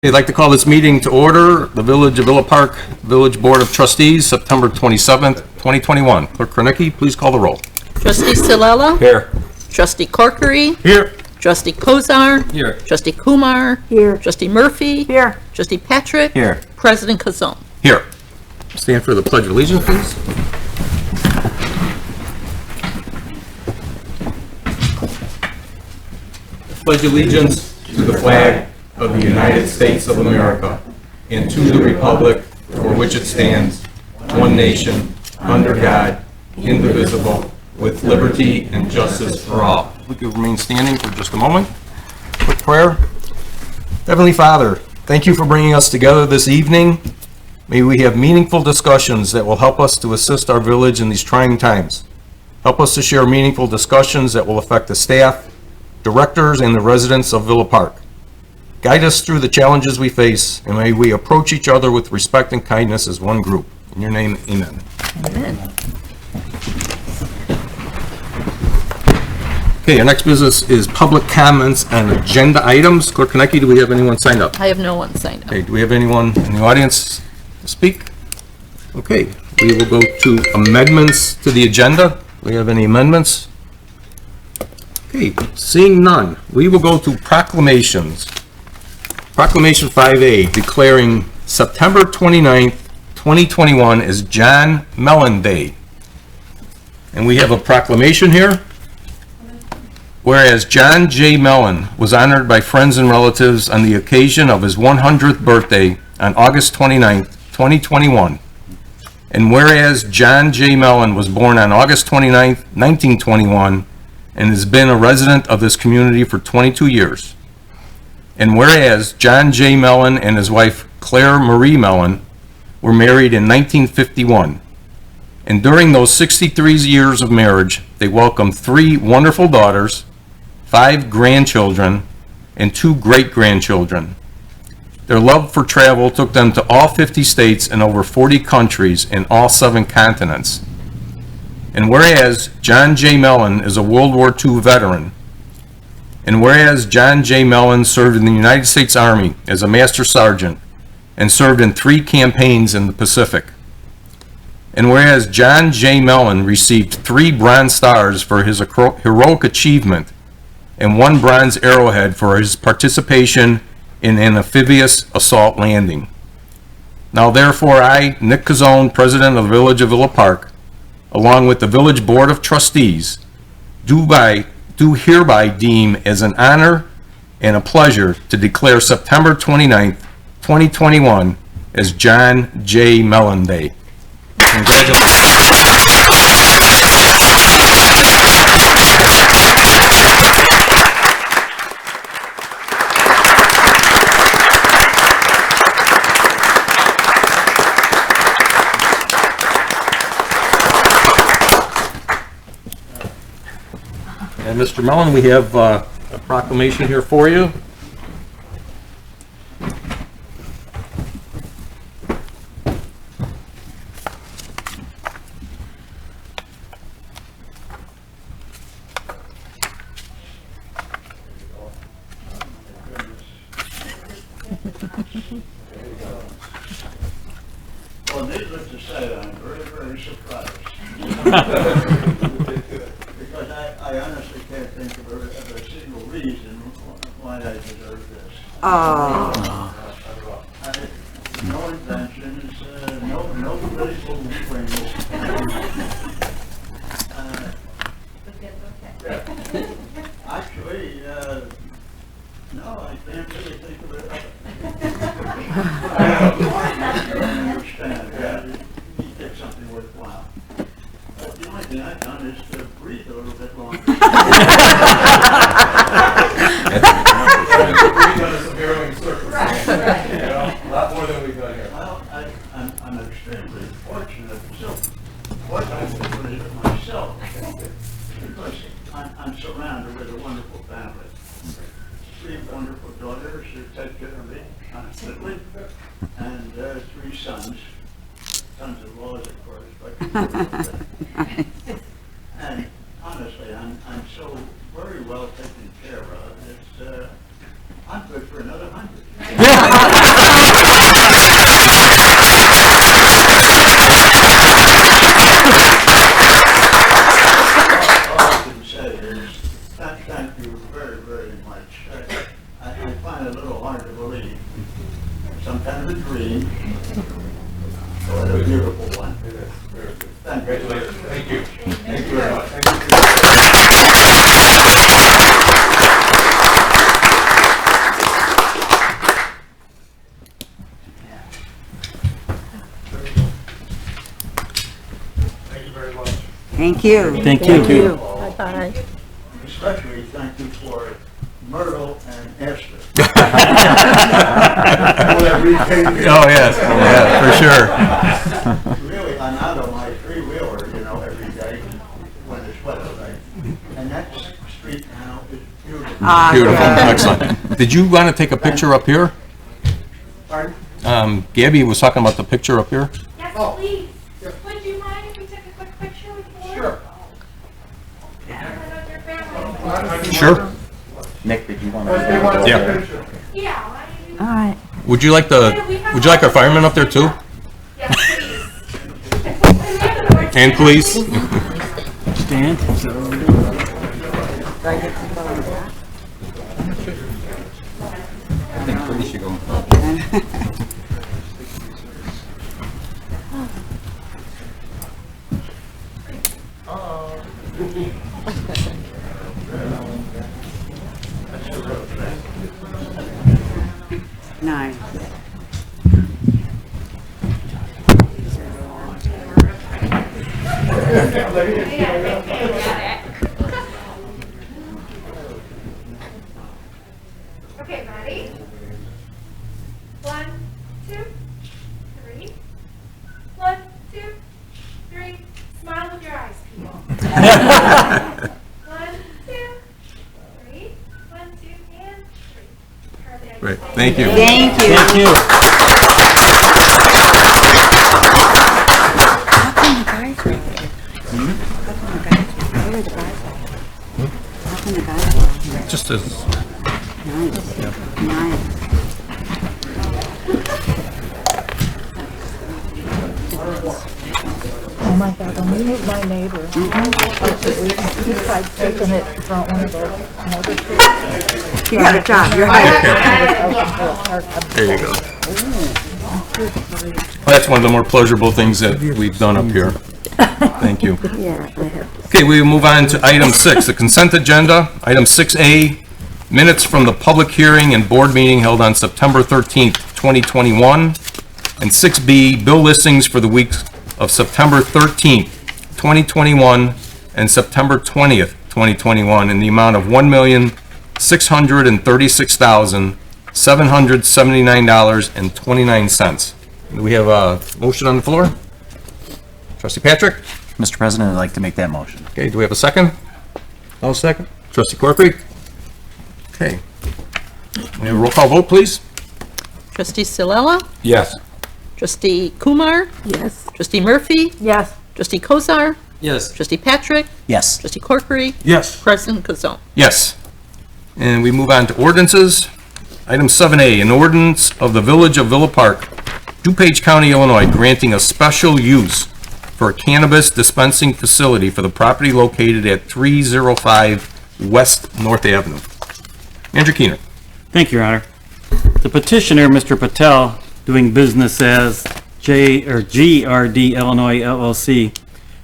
I'd like to call this meeting to order. The Village of Villa Park Village Board of Trustees, September 27th, 2021. Clerk Kranicki, please call the roll. Trustee Stilella. Here. Trustee Corkery. Here. Trustee Kozar. Here. Trustee Kumar. Here. Trustee Murphy. Here. Trustee Patrick. Here. President Kazone. Here. Stand for the Pledge of Allegiance, please. Pledge allegiance to the flag of the United States of America and to the republic for which it stands, one nation, under God, indivisible, with liberty and justice for all. We can remain standing for just a moment. Quick prayer. Heavenly Father, thank you for bringing us together this evening. May we have meaningful discussions that will help us to assist our village in these trying times. Help us to share meaningful discussions that will affect the staff, directors, and the residents of Villa Park. Guide us through the challenges we face, and may we approach each other with respect and kindness as one group. In your name, amen. Amen. Okay, our next business is public comments on agenda items. Clerk Kranicki, do we have anyone signed up? I have no one signed up. Okay, do we have anyone in the audience to speak? Okay, we will go to amendments to the agenda. Do we have any amendments? Okay, seeing none, we will go to proclamations. Proclamation 5A, declaring September 29th, 2021 as John Mellon Day. And we have a proclamation here. Whereas John J. Mellon was honored by friends and relatives on the occasion of his 100th birthday on August 29th, 2021. And whereas John J. Mellon was born on August 29th, 1921, and has been a resident of this community for 22 years. And whereas John J. Mellon and his wife Claire Marie Mellon were married in 1951. And during those 63 years of marriage, they welcomed 3 wonderful daughters, 5 grandchildren, and 2 great-grandchildren. Their love for travel took them to all 50 states and over 40 countries in all 7 continents. And whereas John J. Mellon is a World War II veteran, and whereas John J. Mellon served in the United States Army as a Master Sergeant and served in 3 campaigns in the Pacific, and whereas John J. Mellon received 3 Bronze Stars for his heroic achievement and 1 Bronze Arrowhead for his participation in an amphibious assault landing. Now therefore I, Nick Kazone, President of the Village of Villa Park, along with the Village Board of Trustees, do hereby deem as an honor and a pleasure to declare September 29th, 2021 as John J. Mellon Day. Congratulations. And Mr. Mellon, we have a proclamation here for you. Well, needless to say, I'm very, very surprised. Because I honestly can't think of a single reason why I deserve this. No inventions, no political wings. Actually, no, I can't really think of it. I understand, yeah, you did something worthwhile. But the only thing I've done is to breathe a little bit longer. We've done some harrowing circumstances, you know, a lot more than we've done here. Well, I'm extremely fortunate, so fortunate to put it myself, because I'm surrounded with a wonderful family. 3 wonderful daughters who take care of me constantly, and 3 sons. Sons-in-laws, of course, but and honestly, I'm so very well taken care of. I'm good for another 100. All I can say is, thank you very, very much. I find it a little hard to believe. Some kind of a dream, but a beautiful one. Thank you. Thank you. Thank you very much. Thank you. Thank you. Bye-bye. Especially thank you for Myrtle and Esther. Oh, yes, yeah, for sure. Really, I'm out of my three-wheeler, every day when it's weather, right? And that street now is beautiful. Beautiful, excellent. Did you want to take a picture up here? Pardon? Gabby was talking about the picture up here. Yes, please. Would you mind if we took a quick picture with you? Sure. Sure. Nick, did you want Yeah. Yeah. All right. Would you like our firemen up there too? Yes, please. And police? Stand. I think police should go. Nine. Okay, ready? 1, 2, 3. 1, 2, 3. Smile with your eyes, people. 1, 2, 3. 1, 2, and 3. Perfect. Great, thank you. Thank you. Thank you. How come the guys right there? How come the guys? Where are the guys? How come the guys? Just as, Nice. Nice. Oh my God, when we moved my neighbor, he tried taking it from one of those motor streets. You got a job. You're hired. there you go. Well, that's one of the more pleasurable things that we've done up here. Thank you. Yeah, I have. Okay, we move on to item 6, the consent agenda. Item 6A, minutes from the public hearing and board meeting held on September 13th, 2021. And 6B, bill listings for the weeks of September 13th, 2021 and September 20th, 2021 in the amount of $1,636,779.29. Do we have a motion on the floor? Trustee Patrick? Mr. President, I'd like to make that motion. Okay, do we have a second? I'll second. Trustee Corkery? Okay. We have a roll call vote, please? Trustee Silella? Yes. Trustee Kumar? Yes. Trustee Murphy? Yes, Trustee Kozar? Yes. Trustee Patrick? Yes. Trustee Corkery? Yes. President Kazone? Yes. And we move on to ordinances. Item 7A, an ordinance of the Village of Villa Park, Dupage County, Illinois, granting a special use for a cannabis dispensing facility for the property located at 305 West North Avenue. Andrew Keener. Thank you, Your Honor. The petitioner, Mr. Patel, doing business as GRD Illinois LLC,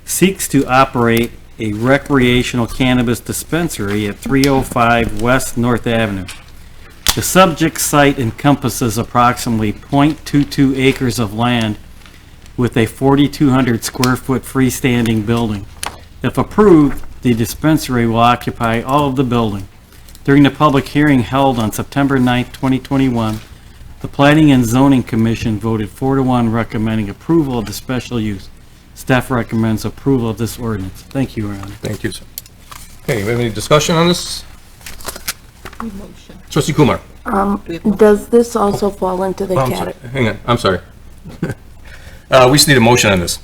seeks to operate a recreational cannabis dispensary at 305 West North Avenue. The subject site encompasses approximately .22 acres of land with a 4,200 square foot freestanding building. If approved, the dispensary will occupy all of the building. During the public hearing held on September 9th, 2021, the Planning and Zoning Commission voted 4-1 recommending approval of the special use. Staff recommends approval of this ordinance. Thank you, Your Honor. Thank you, sir. Okay, we have any discussion on this? Motion. Trustee Kumar. Does this also fall into the Oh, I'm sorry. category? Hang on, I'm sorry. We just need a motion on this.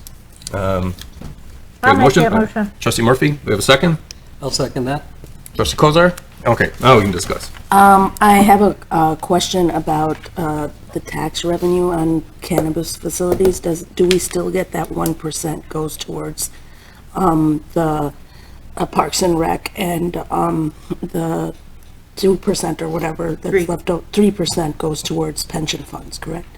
We have a I'll make that motion. Trustee Murphy, we have a second? I'll second that. Trustee Kozar, Okay, now we can discuss. I have a question about the tax revenue on cannabis facilities. Do we still get that 1% goes towards the Parks and Rec, and the 2% or whatever that's left out, 3% goes towards pension funds, correct?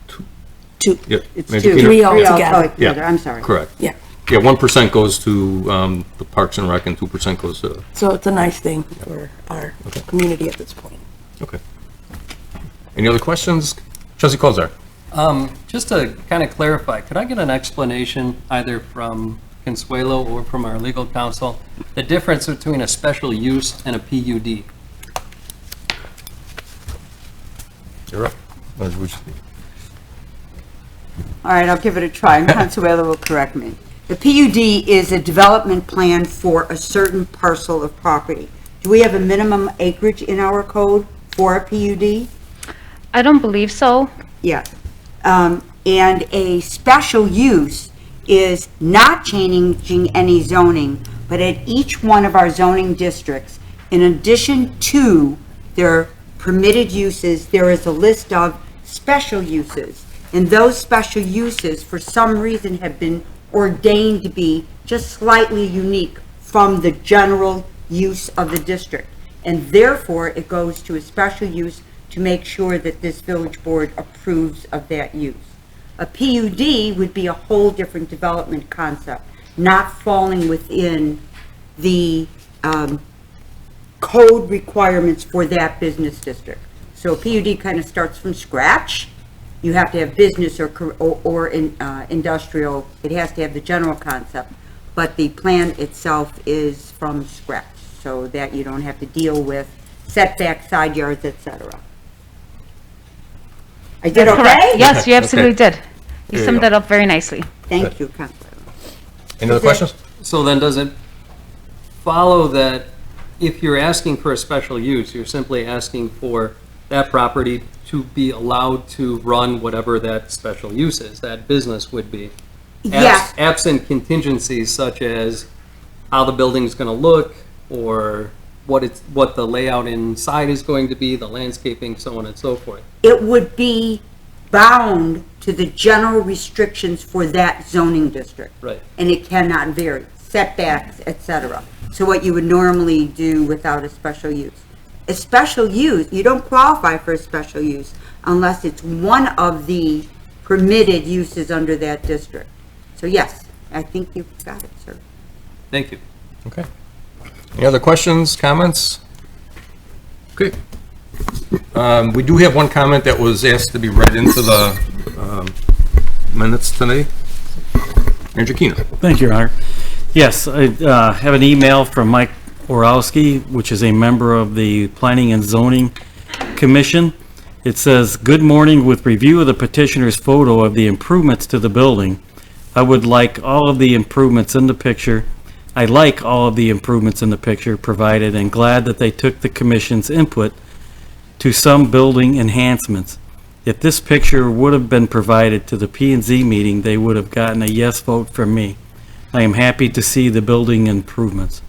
Two. Yep. It's Major two. Keener? Three all altogether. together, I'm sorry. Correct. Yeah, Yeah, 1% goes to the Parks and Rec and 2% goes to, so it's a nice thing for our community at this point. okay. Any other questions? Trustee Kozar? Just to kind of clarify, could I get an explanation either from Consuelo or from our legal counsel, the difference between a special use and a PUD? You're up. All right, I'll give it a try, and Consuelo will correct me. The PUD is a development plan for a certain parcel of property. Do we have a minimum acreage in our code for a PUD? I don't believe so. Yeah. And a special use is not changing any zoning, but at each one of our zoning districts, in addition to their permitted uses, there is a list of special uses. And those special uses, for some reason, have been ordained to be just slightly unique from the general use of the district. And therefore, it goes to a special use to make sure that this village board approves of that use. A PUD would be a whole different development concept, not falling within the code requirements for that business district. So a PUD kind of starts from scratch. You have to have business or industrial. It has to have the general concept, but the plan itself is from scratch, so that you don't have to deal with setback, side yards, etc. I did okay? Correct. Yes, you absolutely Okay. did. There You you summed go. that up very nicely. Thank you, Councilor. Any other questions? So then does it follow that if you're asking for a special use, you're simply asking for that property to be allowed to run whatever that special use is, that business would be? Yes. Absent contingencies such as how the building's going to look, or what the layout inside is going to be, the landscaping, so on and so forth. It would be bound to the general restrictions for that zoning district. Right. And it cannot vary, setbacks, etc. So what you would normally do without a special use. A special use, you don't qualify for a special use unless it's one of the permitted uses under that district. So yes, I think you've got it, sir. Thank you. Okay. Any other questions, comments? Okay. We do have one comment that was asked to be read into the minutes today. Major Keener. Thank you, Your Honor. Yes, I have an email from Mike Orowski, which is a member of the Planning and Zoning Commission. It says, "Good morning. With review of the petitioner's photo of the improvements to the building, I like all of the improvements in the picture provided, and glad that they took the commission's input to some building enhancements. If this picture would have been provided to the P&Z meeting, they would have gotten a yes vote from me. I am happy to see the building improvements."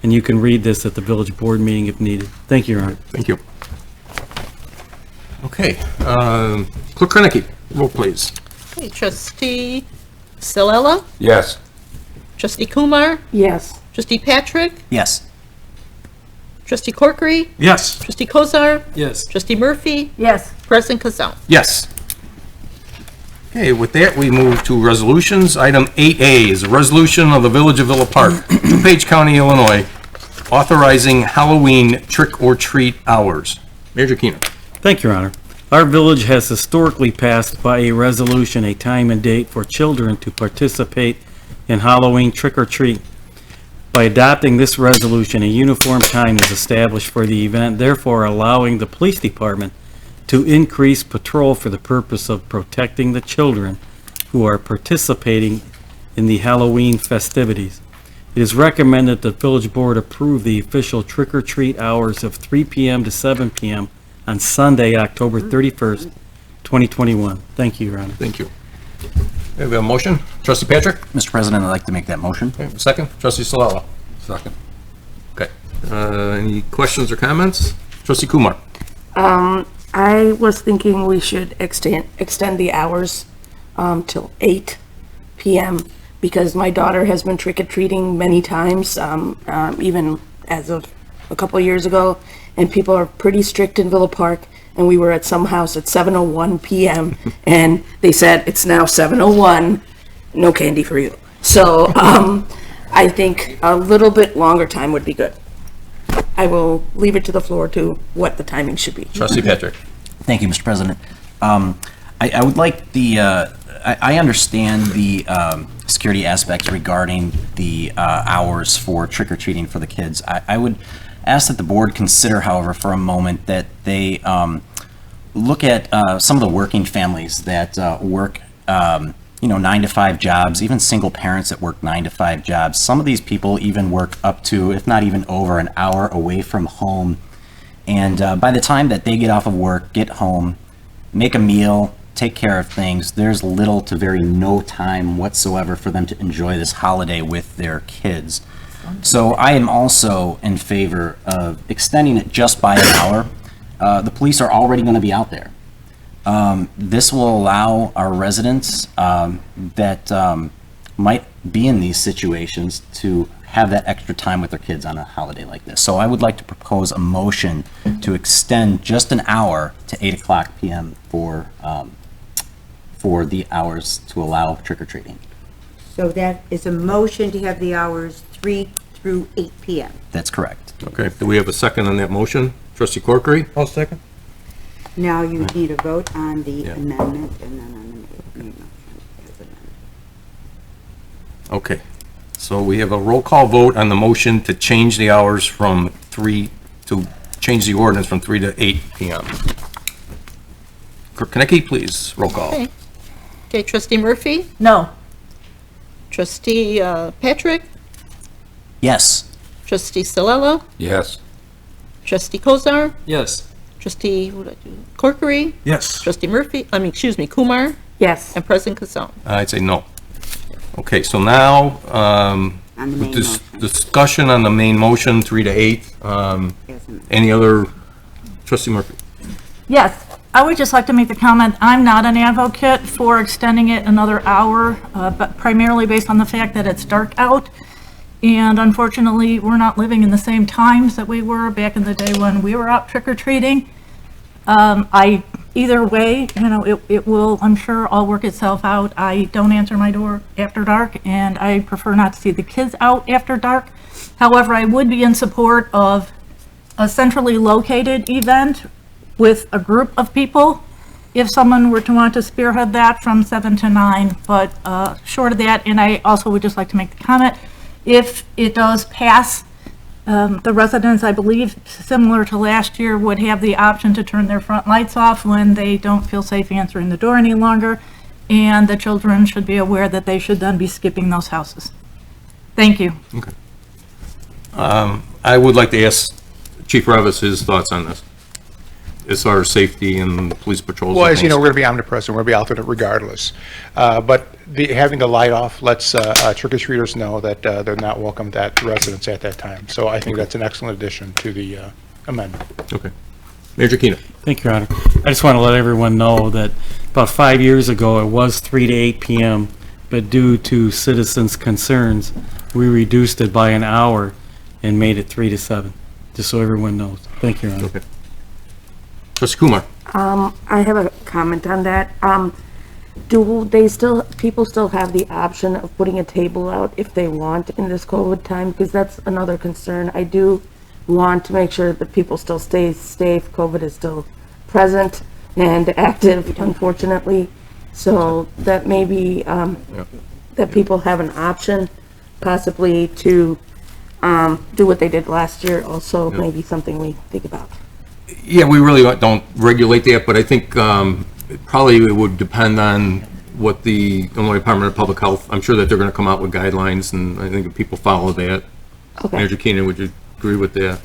And you can read this at the village board meeting if needed. Thank you, Your Honor. Thank you. Okay. Clerk Krenicki, roll please. Okay, trustee Sillella, Yes. trustee Kumar, Yes. trustee Patrick, Yes. trustee Corkery, Yes. trustee Kozar, Yes. trustee Murphy, Yes. President Kazal. Yes. Okay, with that, we move to resolutions. Item 8A is a resolution of the Village of Villa Park, Dupage County, Illinois, authorizing Halloween trick-or-treat hours. Major Keener. Thank you, Your Honor. Our village has historically passed by a resolution a time and date for children to participate in Halloween trick-or-treat. By adopting this resolution, a uniform time is established for the event, therefore allowing the police department to increase patrol for the purpose of protecting the children who are participating in the Halloween festivities. It is recommended that the village board approve the official trick-or-treat hours of 3 p.m. to 7 p.m. on Sunday, October 31st, 2021. Thank you, Your Honor. Thank you. Okay, we have a motion. Trustee Patrick? Mr. President, I'd like to make that motion. Okay, second. Trustee Solella. Second. Okay. Any questions or comments? Trustee Kumar? I was thinking we should extend the hours till 8 PM because my daughter has been trick-or-treating many times, even as of a couple of years ago, and people are pretty strict in Villa Park, and we were at some house at 7:01 PM, and they said, it's now 7:01, no candy for you. So I think a little bit longer time would be good. I will leave it to the floor to what the timing should be. Trustee Patrick? Thank you, Mr. President. I would like I understand the security aspects regarding the hours for trick-or-treating for the kids. I would ask that the board consider, however, for a moment, that they look at some of the working families that work 9 to 5 jobs, even single parents that work 9 to 5 jobs. Some of these people even work up to, if not even over, an hour away from home. And by the time that they get off of work, get home, make a meal, take care of things, there's little to very no time whatsoever for them to enjoy this holiday with their kids. So I am also in favor of extending it just by an hour. The police are already going to be out there. This will allow our residents that might be in these situations to have that extra time with their kids on a holiday like this. So I would like to propose a motion to extend just an hour to 8 o'clock p.m. for the hours to allow trick-or-treating. So that is a motion to have the hours 3 through 8 PM. That's correct. Okay, do we have a second on that motion? Trustee Corkery? I'll second. Now you need a vote on the Yeah. amendment and then on the main motion as amended. Okay, so we have a roll call vote on the motion to change the hours from 3, to change the ordinance from 3 to 8 PM. Clerk Konecki, please, roll call. Okay. Okay, trustee Murphy, No. trustee Patrick, Yes. trustee Salella, Yes. trustee Kozar, Yes. trustee, Corkery, Yes. trustee Murphy, Kumar, Yes. and President Casson. I'd say no. Okay, so now, On the main motion. discussion on the main motion, 3 to 8. As amended. Any other, trustee Murphy? Yes, I would just like to make the comment, I'm not an advocate for extending it another hour, but primarily based on the fact that it's dark out. And unfortunately, we're not living in the same times that we were back in the day when we were out trick-or-treating. Either way, it will, I'm sure, all work itself out. I don't answer my door after dark, and I prefer not to see the kids out after dark. However, I would be in support of a centrally located event with a group of people, if someone were to want to spearhead that from 7 to 9. But short of that, and I also would just like to make the comment, if it does pass, the residents, I believe, similar to last year, would have the option to turn their front lights off when they don't feel safe answering the door any longer, and the children should be aware that they should then be skipping those houses. Thank you. I would like to ask Chief Revis his thoughts on this, as far as safety and police patrols. Well, and as you know, things. we're going to be omnipresent. We're going to be out there regardless. But having the light off lets trick-or-treaters know that they're not welcome at residents at that time. So I think that's an excellent addition to the amendment. Okay. Major Keenan. Thank you, Your Honor. I just want to let everyone know that about 5 years ago, it was 3 to 8 p.m., but due to citizens' concerns, we reduced it by an hour and made it 3 to 7, just so everyone knows. Thank you, Your Honor. Okay. Trustee Kumar. I have a comment on that. Do people still have the option of putting a table out if they want in this COVID time? Because that's another concern. I do want to make sure that people still stay safe. COVID is still present and active, unfortunately. So that maybe, that people have an option possibly to do what they did last year. Also, maybe something we think about. Yeah, we really don't regulate that, but I think probably it would depend on what the Illinois Department of Public Health, I'm sure that they're going to come out with guidelines, and I think if people follow that. Okay. Manager Keenan, would you agree with that?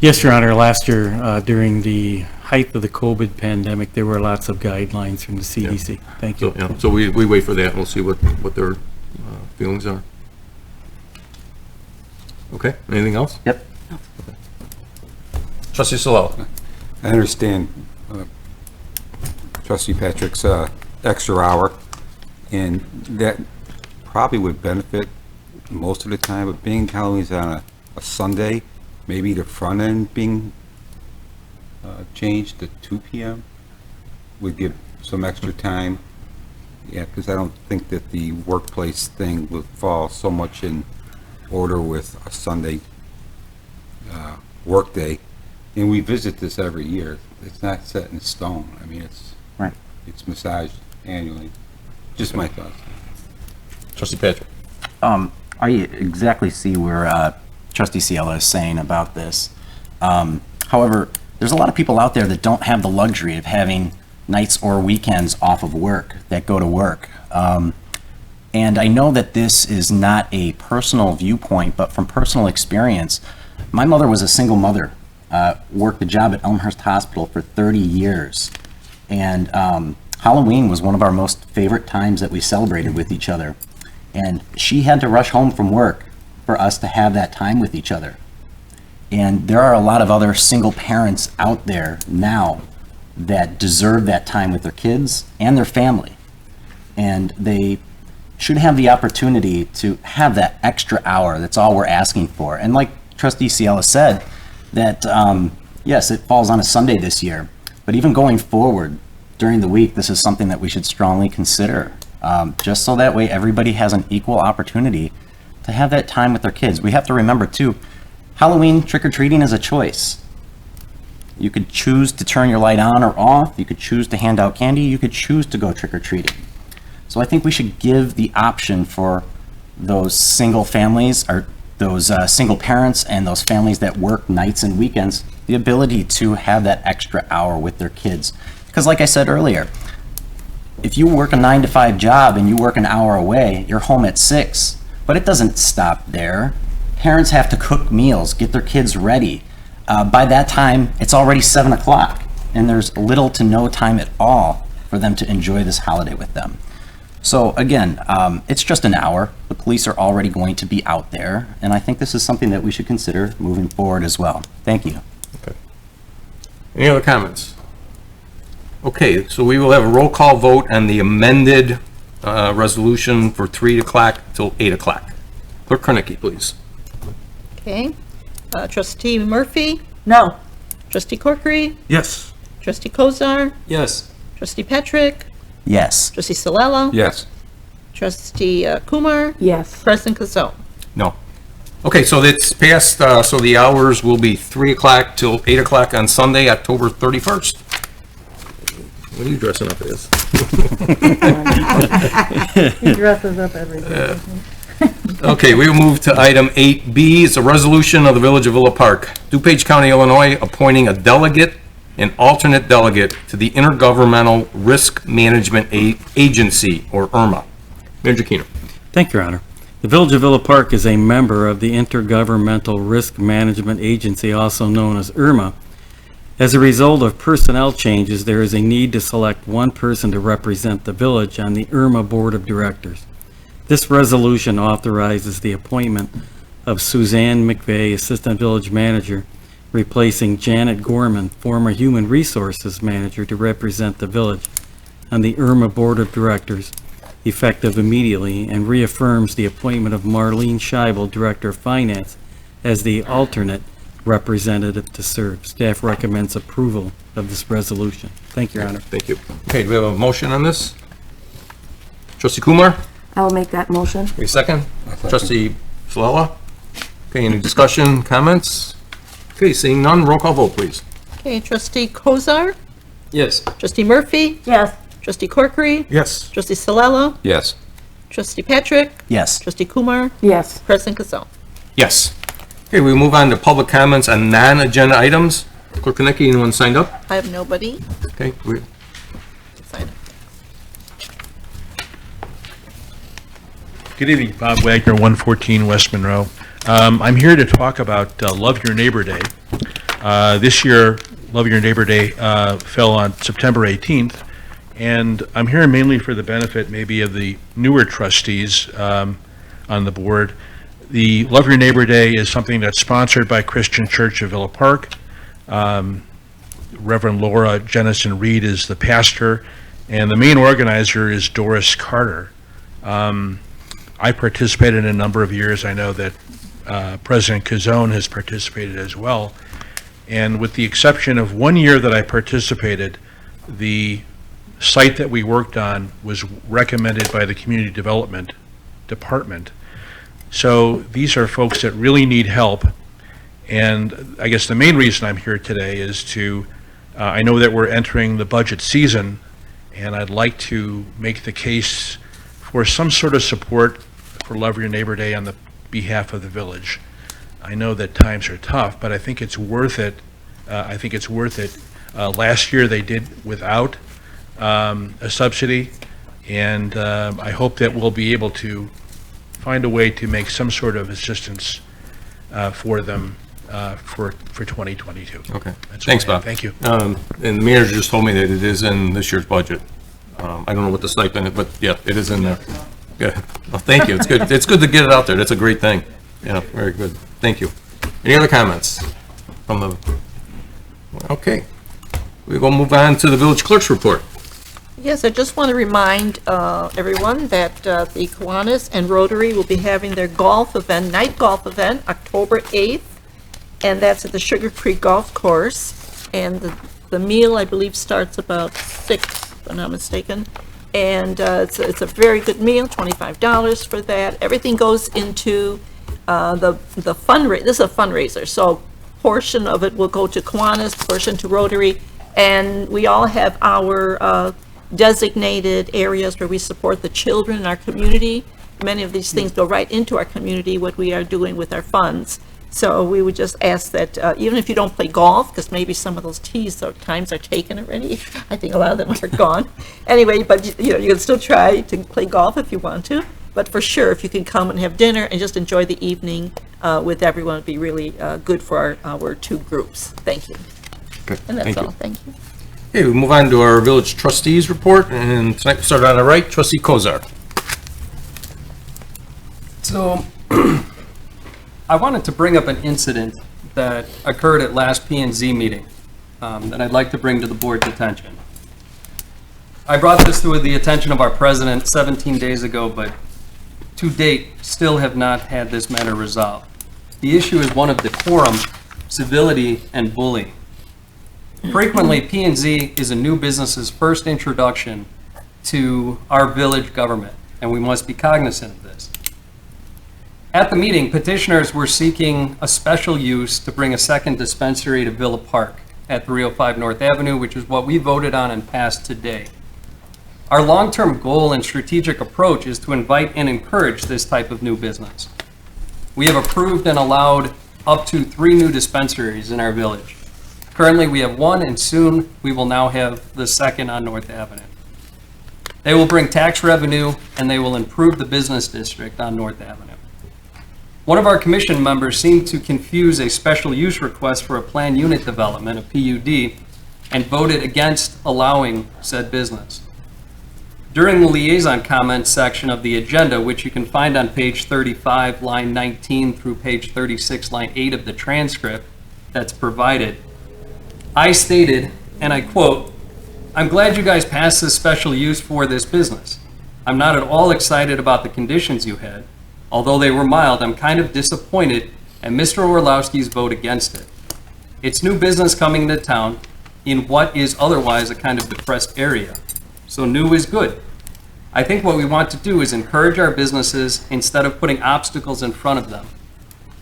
Yes, Your Honor. Last year, during the height of the COVID pandemic, there were lots of guidelines from the CDC. Yeah. Thank you. So, yeah, so we wait for that, and we'll see what their feelings are. Okay, anything else? Yep. Trustee Solella. I understand Trustee Patrick's extra hour, and that probably would benefit most of the time, but being Halloween's on a Sunday, maybe the front end being changed to 2 p.m. would give some extra time. Yeah, because I don't think that the workplace thing would fall so much in order with a Sunday workday. And we visit this every year. It's not set in stone. I mean, it's massaged annually. Just my thoughts. Trustee Patrick. I exactly see where Trustee Ciela is saying about this. However, there's a lot of people out there that don't have the luxury of having nights or weekends off of work, that go to work. And I know that this is not a personal viewpoint, but from personal experience, my mother was a single mother, worked a job at Elmhurst Hospital for 30 years. And Halloween was one of our most favorite times that we celebrated with each other. And she had to rush home from work for us to have that time with each other. And there are a lot of other single parents out there now that deserve that time with their kids and their family. And they should have the opportunity to have that extra hour. That's all we're asking for. And like Trustee Ciela said, that yes, it falls on a Sunday this year, but even going forward during the week, this is something that we should strongly consider. Just so that way everybody has an equal opportunity to have that time with their kids. We have to remember too, Halloween trick-or-treating is a choice. You could choose to turn your light on or off, you could choose to hand out candy, you could choose to go trick-or-treating. So I think we should give the option for those single families, or those single parents and those families that work nights and weekends, the ability to have that extra hour with their kids. Because like I said earlier, if you work a 9-to-5 job and you work an hour away, you're home at 6. But it doesn't stop there. Parents have to cook meals, get their kids ready. By that time, it's already 7 o'clock, and there's little to no time at all for them to enjoy this holiday with them. So again, it's just an hour. The police are already going to be out there, and I think this is something that we should consider moving forward as well. Thank you. Okay. Any other comments? Okay, so we will have a roll call vote on the amended resolution for 3 o'clock till 8 o'clock. Clerk Kernicki, please. Okay. Trustee Murphy? No. Trustee Corkery? Yes. Trustee Kozar? Yes. Trustee Patrick? Yes. Trustee Solella? Yes. Trustee Kumar? Yes. President Kazoo? No. Okay, so it's passed, so the hours will be 3 o'clock till 8 o'clock on Sunday, October 31st. What are you dressing up as? He dresses up every day. Okay, we will move to item 8B. It's a resolution of the Village of Villa Park, Dupage County, Illinois, appointing a delegate and alternate delegate to the Intergovernmental Risk Management Agency, or IRMA. Manager Keener. Thank you, Your Honor. The Village of Villa Park is a member of the Intergovernmental Risk Management Agency, also known as IRMA. As a result of personnel changes, there is a need to select one person to represent the village on the IRMA Board of Directors. This resolution authorizes the appointment of Suzanne McVeigh, Assistant Village Manager, replacing Janet Gorman, former Human Resources Manager, to represent the village on the IRMA Board of Directors, effective immediately, and reaffirms the appointment of Marlene Scheibel, Director of Finance, as the alternate representative to serve. Staff recommends approval of this resolution. Thank you, Your Honor. Thank you. Okay, do we have a motion on this? Trustee Kumar? I'll make that motion. A second? Trustee Solella? Okay, any discussion, comments? Okay, seeing none, roll call vote, please. Okay, Trustee Kozar? Yes. Trustee Murphy? Yes. Trustee Corkery? Yes. Trustee Solella? Yes. Trustee Patrick? Yes. Trustee Kumar? Yes. President Kazoo? Yes. Okay, we move on to public comments on non-agenda items. Clerk Konecki, anyone signed up? I have nobody. Okay, Sign up. Good evening, Bob Wagner, 114 West Monroe. I'm here to talk about Love Your Neighbor Day. This year, Love Your Neighbor Day fell on September 18th, and I'm here mainly for the benefit maybe of the newer trustees on the board. The Love Your Neighbor Day is something that's sponsored by Christian Church of Villa Park. Reverend Laura Jennison Reed is the pastor, and the main organizer is Doris Carter. I participated in a number of years. I know that President Kazone has participated as well. And with the exception of 1 year that I participated, the site that we worked on was recommended by the Community Development Department. So these are folks that really need help. And I guess the main reason I'm here today is to, I know that we're entering the budget season, and I'd like to make the case for some sort of support for Love Your Neighbor Day on the behalf of the village. I know that times are tough, but I think it's worth it. Last year they did without a subsidy, and I hope that we'll be able to find a way to make some sort of assistance for them for 2022. Okay. That's Thanks, all I have. Bob. Thank you. And the manager just told me that it is in this year's budget. I don't know what the stipend is, but yeah, it is in there. Yeah. Well, thank you. It's good. It's good to get it out there. That's a great thing. Yeah, very good. Thank you. Any other comments from the? Okay. We're going to move on to the village clerk's report. Yes, I just want to remind everyone that the Kiwanis and Rotary will be having their golf event, night golf event, October 8th, and that's at the Sugar Creek Golf Course. And the meal, I believe, starts about 6, if I'm not mistaken. And it's a very good meal, $25 for that. Everything goes into the fundraiser. This is a fundraiser, so portion of it will go to Kiwanis, portion to Rotary, and we all have our designated areas where we support the children in our community. Many of these things go right into our community, what we are doing with our funds. So we would just ask that even if you don't play golf, because maybe some of those tees or times are taken already, I think a lot of them are gone. Anyway, but you can still try to play golf if you want to. But for sure, if you can come and have dinner and just enjoy the evening with everyone, it'd be really good for our two groups. Thank you. Okay. And that's Thank all. you. Thank you. Okay, we move on to our village trustees report, and tonight we start on the right, trustee Kozar. So, I wanted to bring up an incident that occurred at last P&Z meeting that I'd like to bring to the board's attention. I brought this to the attention of our president 17 days ago, but to date, still have not had this matter resolved. The issue is one of decorum, civility, and bullying. Frequently, P&Z is a new business's first introduction to our village government, and we must be cognizant of this. At the meeting, petitioners were seeking a special use to bring a second dispensary to Villa Park at 305 North Avenue, which is what we voted on and passed today. Our long-term goal and strategic approach is to invite and encourage this type of new business. We have approved and allowed up to 3 new dispensaries in our village. Currently, we have 1, and soon we will now have the second on North Avenue. They will bring tax revenue, and they will improve the business district on North Avenue. One of our commission members seemed to confuse a special use request for a planned unit development, a PUD, and voted against allowing said business. During the liaison comments section of the agenda, which you can find on page 35, line 19 through page 36, line 8 of the transcript that's provided, I stated, and I quote, "I'm glad you guys passed this special use for this business. I'm not at all excited about the conditions you had. Although they were mild, I'm kind of disappointed at Mr. Orlowski's vote against it. It's new business coming into town in what is otherwise a kind of depressed area. So new is good. I think what we want to do is encourage our businesses instead of putting obstacles in front of them.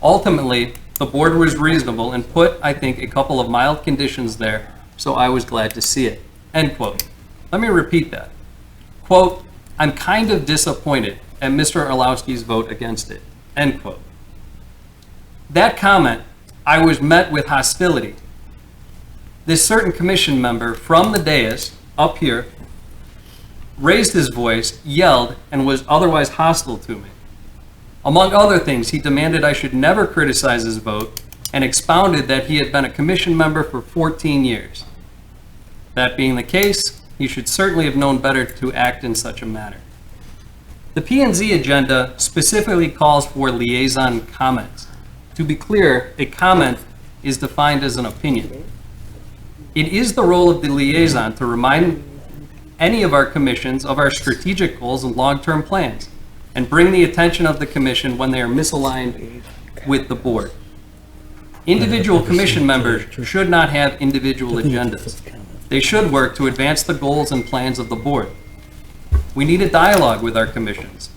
Ultimately, the board was reasonable and put, I think, a couple of mild conditions there, so I was glad to see it." End quote. Let me repeat that. Quote, "I'm kind of disappointed at Mr. Orlowski's vote against it." End quote. That comment, I was met with hostility. This certain commission member from the dais up here raised his voice, yelled, and was otherwise hostile to me. Among other things, he demanded I should never criticize his vote and expounded that he had been a commission member for 14 years. That being the case, he should certainly have known better to act in such a manner. The P&Z agenda specifically calls for liaison comments. To be clear, a comment is defined as an opinion. It is the role of the liaison to remind any of our commissions of our strategic goals and long-term plans, and bring the attention of the commission when they are misaligned with the board. Individual commission members should not have individual agendas. They should work to advance the goals and plans of the board. We need a dialogue with our commissions.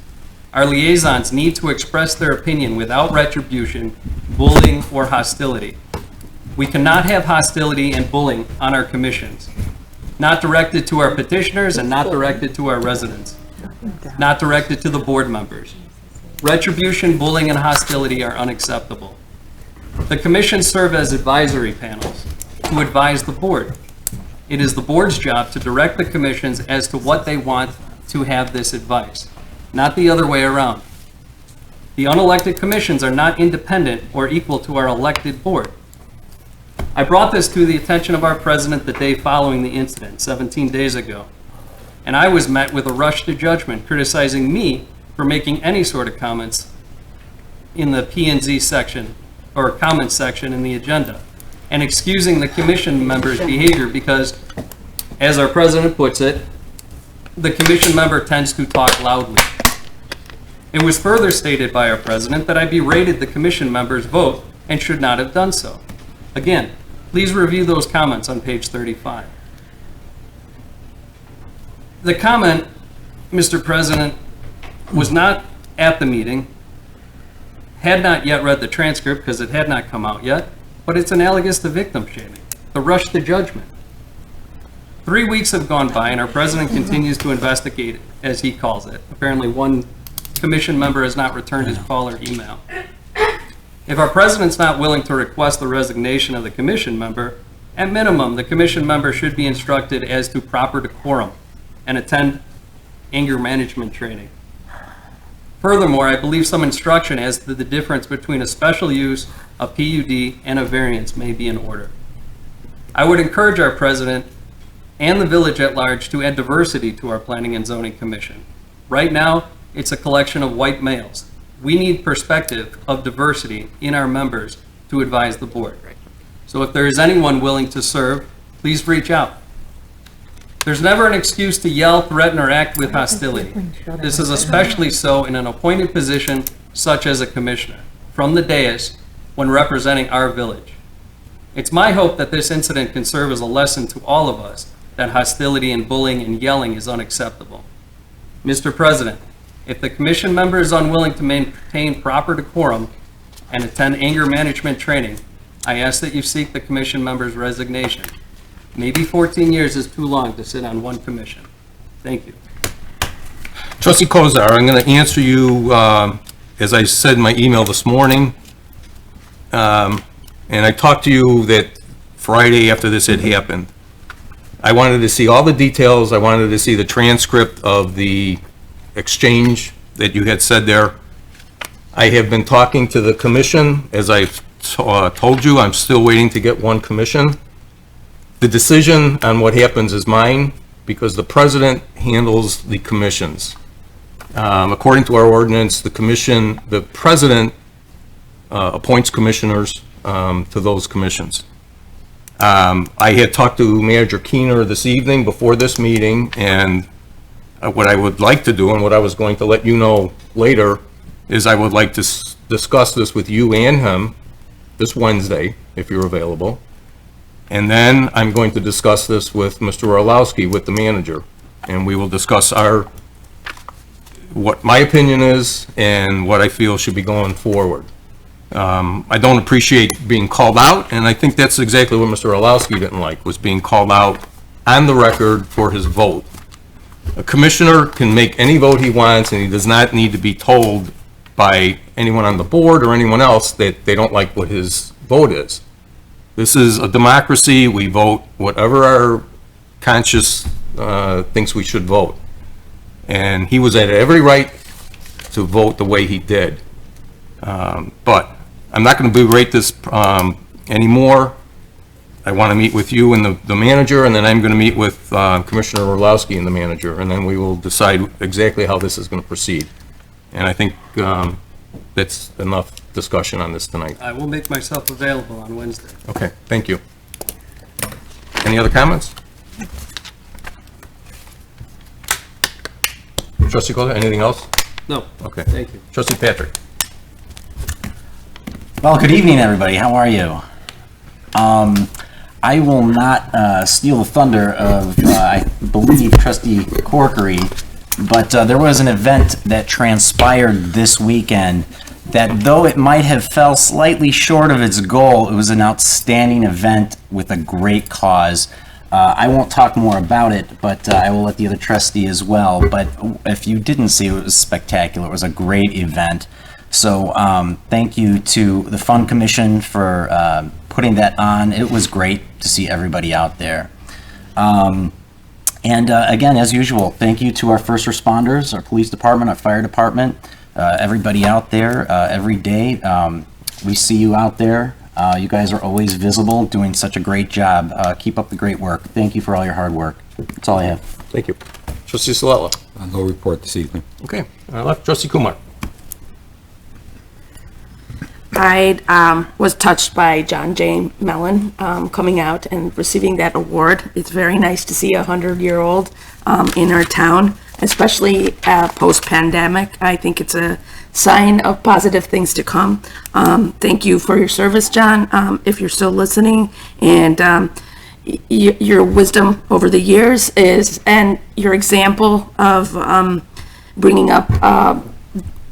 Our liaisons need to express their opinion without retribution, bullying, or hostility. We cannot have hostility and bullying on our commissions, not directed to our petitioners and not directed to our residents, not directed to the board members. Retribution, bullying, and hostility are unacceptable. The commissions serve as advisory panels to advise the board. It is the board's job to direct the commissions as to what they want to have this advice, not the other way around. The unelected commissions are not independent or equal to our elected board. I brought this to the attention of our president the day following the incident, 17 days ago, and I was met with a rush to judgment criticizing me for making any sort of comments in the P&Z section or comments section in the agenda, and excusing the commission members' behavior because, as our president puts it, the commission member tends to talk loudly. It was further stated by our president that I berated the commission members' vote and should not have done so. Again, please review those comments on page 35. The comment, Mr. President, was not at the meeting, had not yet read the transcript because it had not come out yet, but it's analogous to victim shaming, the rush to judgment. 3 weeks have gone by and our president continues to investigate, as he calls it. Apparently one commission member has not returned his call or email. If our president's not willing to request the resignation of the commission member, at minimum, the commission member should be instructed as to proper decorum and attend anger management training. Furthermore, I believe some instruction as to the difference between a special use, a PUD, and a variance may be in order. I would encourage our president and the village at large to add diversity to our Planning and Zoning Commission. Right now, it's a collection of white males. We need perspective of diversity in our members to advise the board. So if there is anyone willing to serve, please reach out. There's never an excuse to yell, threaten, or act with hostility. This is especially so in an appointed position such as a commissioner, from the dais when representing our village. It's my hope that this incident can serve as a lesson to all of us that hostility and bullying and yelling is unacceptable. Mr. President, if the commission member is unwilling to maintain proper decorum and attend anger management training, I ask that you seek the commission member's resignation. Maybe 14 years is too long to sit on one commission. Thank you. Trustee Kozar, I'm going to answer you, as I said in my email this morning. And I talked to you that Friday after this had happened. I wanted to see all the details. I wanted to see the transcript of the exchange that you had said there. I have been talking to the commission. As I've told you, I'm still waiting to get one commission. The decision on what happens is mine because the president handles the commissions. According to our ordinance, the president appoints commissioners to those commissions. I had talked to Manager Keener this evening before this meeting, and what I would like to do, and what I was going to let you know later, is I would like to discuss this with you and him this Wednesday, if you're available. And then I'm going to discuss this with Mr. Orlowski, with the manager, and we will discuss what my opinion is and what I feel should be going forward. I don't appreciate being called out, and I think that's exactly what Mr. Orlowski didn't like, was being called out on the record for his vote. A commissioner can make any vote he wants, and he does not need to be told by anyone on the board or anyone else that they don't like what his vote is. This is a democracy. We vote whatever our conscience thinks we should vote. And he was at every right to vote the way he did. But I'm not going to berate this anymore. I want to meet with you and the manager, and then I'm going to meet with Commissioner Orlowski and the manager, and then we will decide exactly how this is going to proceed. And I think that's enough discussion on this tonight. I will make myself available on Wednesday. Okay, thank you. Any other comments? Trustee Kohler, anything else? No, Okay. thank you. Trustee Patrick? Well, good evening, everybody. How are you? I will not steal the thunder of, I believe, Trustee Corkery, but there was an event that transpired this weekend that, though it might have fell slightly short of its goal, it was an outstanding event with a great cause. I won't talk more about it, but I will let the other trustee as well. But if you didn't see it, it was spectacular. It was a great event. So thank you to the Fund Commission for putting that on. It was great to see everybody out there. And again, as usual, thank you to our first responders, our police department, our fire department, everybody out there every day. We see you out there. You guys are always visible, doing such a great job. Keep up the great work. Thank you for all your hard work. That's all I have. Thank you. Trustee Salella? No report this evening. Okay. Left. Trustee Kumar? I was touched by John J. Mellon coming out and receiving that award. It's very nice to see a 100-year-old in our town, especially post-pandemic. I think it's a sign of positive things to come. Thank you for your service, John, if you're still listening, and your wisdom over the years and your example of bringing up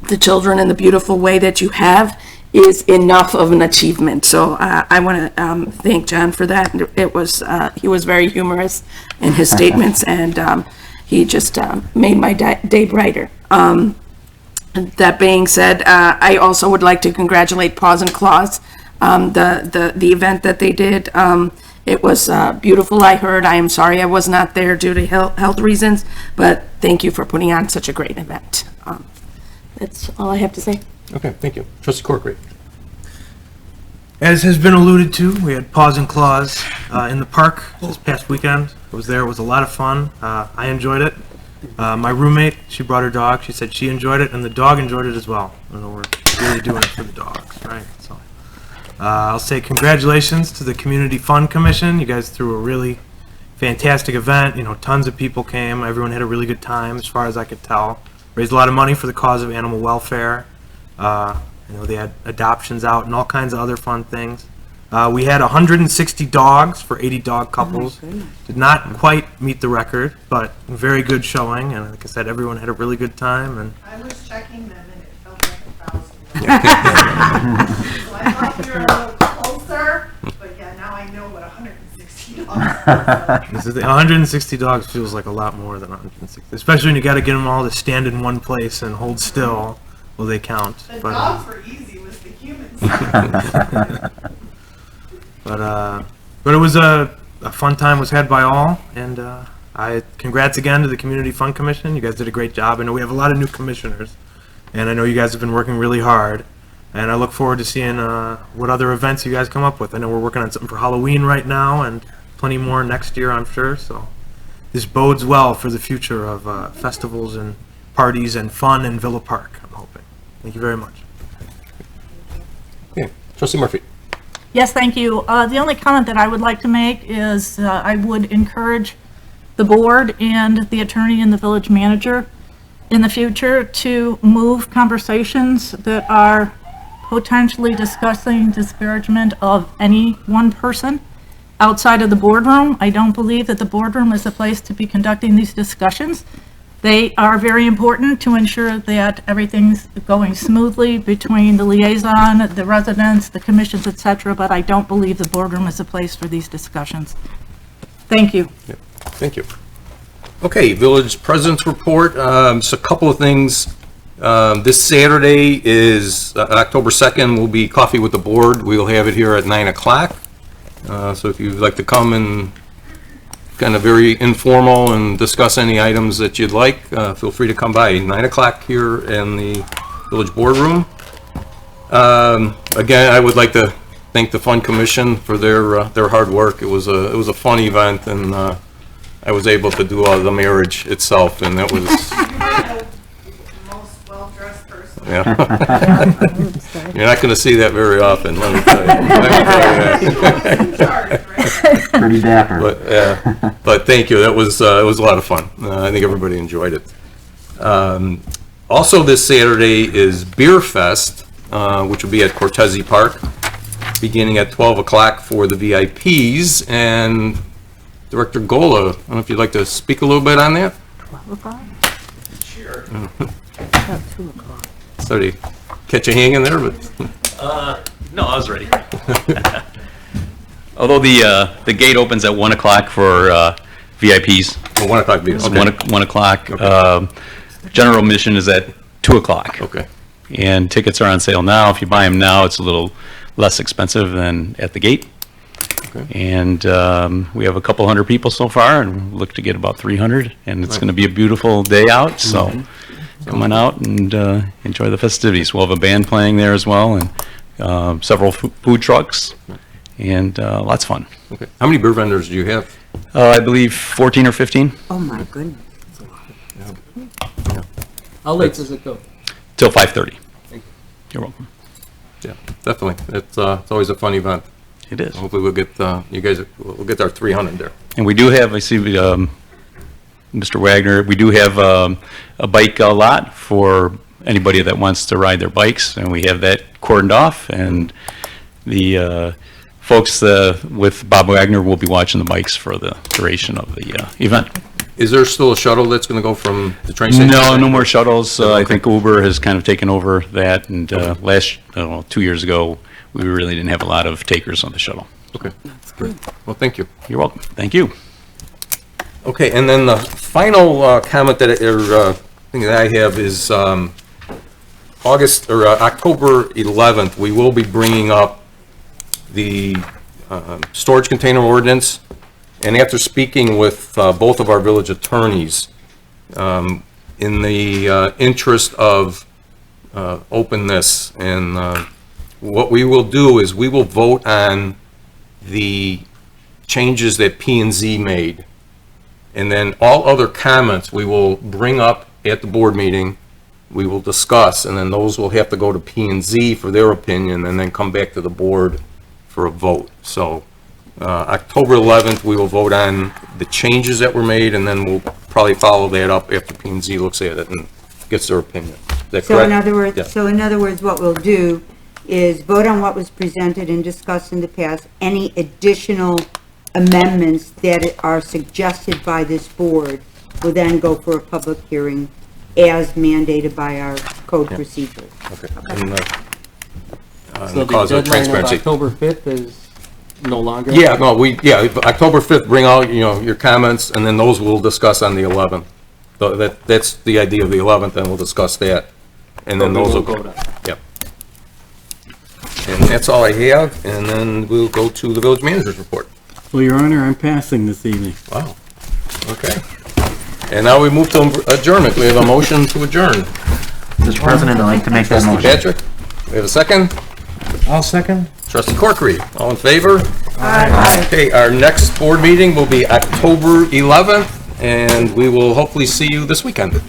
the children in the beautiful way that you have is enough of an achievement. So I want to thank John for that. It was he was very humorous in his statements, and he just made my day brighter. That being said, I also would like to congratulate Paws and Claws, the event that they did. It was beautiful. I heard. I am sorry I was not there due to health reasons, but thank you for putting on such a great event. That's all I have to say. Okay, thank you. Trustee Corkery? As has been alluded to, we had Paws and Claws in the park this past weekend. I was there. It was a lot of fun. I enjoyed it. My roommate, she brought her dog. She said she enjoyed it, and the dog enjoyed it as well. You know, we're really doing it for the dogs, right? So I'll say congratulations to the Community Fund Commission. You guys threw a really fantastic event. You know, tons of people came. Everyone had a really good time, as far as I could tell. Raised a lot of money for the cause of animal welfare. You know, they had adoptions out and all kinds of other fun things. We had 160 dogs for 80 dog couples. Did not quite meet the record, but very good showing. And like I said, everyone had a really good time. And I was checking them and it felt like 1,000. So I thought you were a little closer, but yeah, now I know what 160 dogs are. 160 dogs feels like a lot more than 160, especially when you got to get them all to stand in one place and hold still. Well, they count. The But, dogs were easy, it was the humans. but it was a fun time was had by all, and I congrats again to the Community Fund Commission. You guys did a great job. I know we have a lot of new commissioners, and I know you guys have been working really hard, and I look forward to seeing what other events you guys come up with. I know we're working on something for Halloween right now, and plenty more next year, I'm sure. So this bodes well for the future of festivals and parties and fun in Villa Park, I'm hoping. Thank you very much. Okay. Trustee Murphy? Yes, thank you. The only comment that I would like to make is I would encourage the board and the attorney and the village manager in the future to move conversations that are potentially discussing disparagement of any one person outside of the boardroom. I don't believe that the boardroom is the place to be conducting these discussions. They are very important to ensure that everything's going smoothly between the liaison, the residents, the commissions, etc., but I don't believe the boardroom is a place for these discussions. Thank you. Yeah, thank you. Okay, Village President's Report. So a couple of things. This Saturday is October 2nd, will be Coffee with the Board. We'll have it here at 9 o'clock. So if you'd like to come and kind of very informal and discuss any items that you'd like, feel free to come by. 9 o'clock here in the Village Boardroom. Again, I would like to thank the Fund Commission for their hard work. It was a fun event, and I was able to do all the marriage itself, and that was The most well-dressed person. Yeah. You're not going to see that very often, let me tell you. Let me tell you that. Pretty dapper. But thank you, it was a lot of fun. I think everybody enjoyed it. Also this Saturday is Beer Fest, which will be at Cortese Park, beginning at 12 o'clock for the VIPs. And Director Gola, I don't know if you'd like to speak a little bit on that? 12 o'clock? Sure. About 2 o'clock. Sorry to catch you hanging there, but... No, I was ready. Although the gate opens at 1 o'clock for VIPs. Well, 1 o'clock, okay. 1 o'clock. Okay. General admission is at 2 o'clock. Okay. And tickets are on sale now. If you buy them now, it's a little less expensive than at the gate. Okay. And we have a couple hundred people so far, and look to get about 300. And it's going to be a beautiful day out, so come on out and enjoy the festivities. We'll have a band playing there as well, and several food trucks, and lots of fun. Okay. How many beer vendors do you have? I believe 14 or 15. Oh, my goodness. How late does it go? Till 5:30. Thank you. You're welcome. Yeah, definitely. It's always a fun event. It is. Hopefully we'll get, we'll get our 300 there. And we do have, I see, Mr. Wagner, we do have a bike lot for anybody that wants to ride their bikes, and we have that cordoned off, and the folks with Bob Wagner will be watching the bikes for the duration of the event. Is there still a shuttle that's going to go from the train station? No more shuttles. I think Uber has kind of taken over that, and 2 years ago, we really didn't have a lot of takers on the shuttle. Okay. Great. Well, thank you. You're welcome. Thank you. Okay, and then the final comment that thing that I have is October 11th, we will be bringing up the storage container ordinance. And after speaking with both of our village attorneys, in the interest of openness, and what we will do is we will vote on the changes that P&Z made. And then all other comments we will bring up at the board meeting, we will discuss, and then those will have to go to P&Z for their opinion, and then come back to the board for a vote. So October 11th, we will vote on the changes that were made, and then we'll probably follow that up after P&Z looks at it and gets their opinion. Is that So correct? in other words, Yeah. in other words, what we'll do is vote on what was presented and discussed in the past. Any additional amendments that are suggested by this board will then go for a public hearing as mandated by our code procedures. Okay. And, So the cause of deadline of transparency. October 5th is no longer? Yeah, no, October 5th, bring out, your comments, and then those we'll discuss on the 11th. So that's the idea of the 11th, and we'll discuss that. And then But we those will won't go. vote on it. Yep. And that's all I have, and then we'll go to the village manager's report. Well, Your Honor, I'm passing this evening. Wow. Okay. And now we move to adjournment. We have a motion to adjourn. Mr. President, I'd like to make that Trustee motion. Patrick, we have a second? I'll second. Trustee Corkery, all in favor? Aye. Okay, our next board meeting will be October 11th, and we will hopefully see you this weekend.